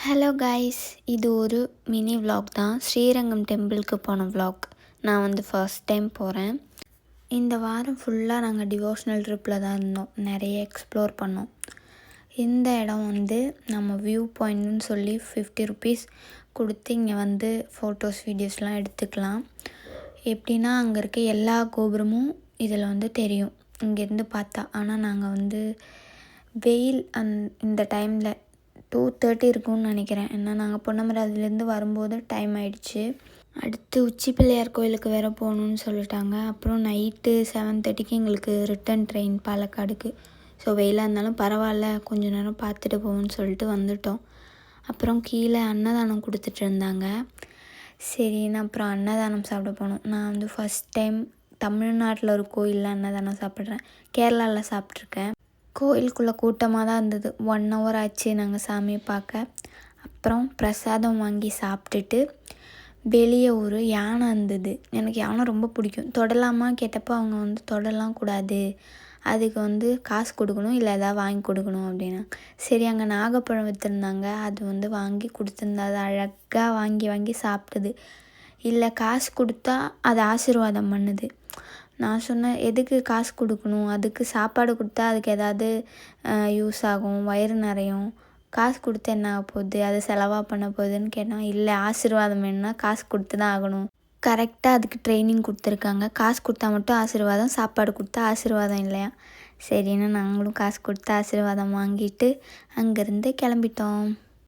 Hello guys, இது ஒரு mini vlog தான். ஸ்ரீரங்கம் டெம்பிளுக்கு போன vlog. நான் வந்து ஃபர்ஸ்ட் டைம் போகிறேன். இந்த வாரம் ஃபுல்லாக நாங்கள் டிவோஷனல் ட்ரிப்பில் தான் இருந்தோம். நிறைய எக்ஸ்ப்ளோர் பண்ணோம். இந்த இடம் வந்து நம்ம வியூ பாயிண்ட்னு சொல்லி 50 ருபீஸ் கொடுத்து இங்கே வந்து ஃபோட்டோஸ் வீடியோஸ்லாம் எடுத்துக்கலாம். எப்படின்னா அங்கே இருக்க எல்லா கோபுரமும் இதில் வந்து தெரியும் இங்கேருந்து பார்த்தா. ஆனால் நாங்கள் வந்து வெயில் இந்த டைமில் 2:30 இருக்கும்னு நினைக்கிறேன். ஏன்னா நாங்கள் பொன்னமராவதிலேருந்து வரும்போது டைம் ஆகிடுச்சு. அடுத்து உச்சி பிள்ளையார் கோயிலுக்கு வேறு போகணுன்னு சொல்லிட்டாங்க. அப்புறம் நைட்டு 7:30க்கு எங்களுக்கு ரிட்டன் ட்ரெயின் பாலக்காடுக்கு. ஸோ வெயிலாக இருந்தாலும் பரவாயில்ல, கொஞ்சம் நேரம் பார்த்துட்டு போவோம்னு சொல்லிட்டு வந்துட்டோம். அப்புறம் கீழே அன்னதானம் கொடுத்துட்டு இருந்தாங்க. சரின்னு அப்புறம் அன்னதானம் சாப்பிட போனோம். நான் வந்து ஃபஸ்ட் டைம் தமிழ்நாட்டில் ஒரு கோயிலில் அன்னதானம் சாப்பிட்றேன். கேரளாவில் சாப்பிட்ருக்கேன். கோயிலுக்குள்ளே கூட்டமாக தான் இருந்தது. 1 hour ஆச்சு நாங்கள் சாமியை பார்க்க. அப்புறம் பிரசாதம் வாங்கி சாப்பிட்டுட்டு வெளியே ஒரு யானை இருந்தது. எனக்கு யானை ரொம்ப பிடிக்கும். தொடலாமா கேட்டப்போ அவங்க வந்து தொடலாம் கூடாது, அதுக்கு வந்து காசு கொடுக்கணும், இல்லை எதாவது வாங்கி கொடுக்கணும் அப்படின்னா. சரி, அங்கே நாகப்பழம் விற்றுருந்தாங்க, அது வந்து வாங்கி கொடுத்துருந்தா. அது அழகாக வாங்கி சாப்பிட்டுது. இல்லை காசு கொடுத்தா அது ஆசீர்வாதம் பண்ணுது. நான் சொன்னேன், எதுக்கு காசு கொடுக்கணும், அதுக்கு சாப்பாடு கொடுத்தா அதுக்கு ஏதாவது யூஸ் ஆகும், வயிறு நிறையும், காசு கொடுத்து என்ன ஆக போகுது, அது செலவாக பண்ண போகுதுன்னு கேட்டால், இல்லை ஆசீர்வாதம் வேணும்னா காசு கொடுத்து தான் ஆகணும். கரெக்டாக அதுக்கு ட்ரைனிங் கொடுத்துருக்காங்க. காசு கொடுத்தா மட்டும் ஆசீர்வாதம், சாப்பாடு கொடுத்தா ஆசீர்வாதம் இல்லையா. சரின்னு நாங்களும் காசு கொடுத்து ஆசீர்வாதம் வாங்கிட்டு அங்கேருந்து கிளம்பிட்டோம்.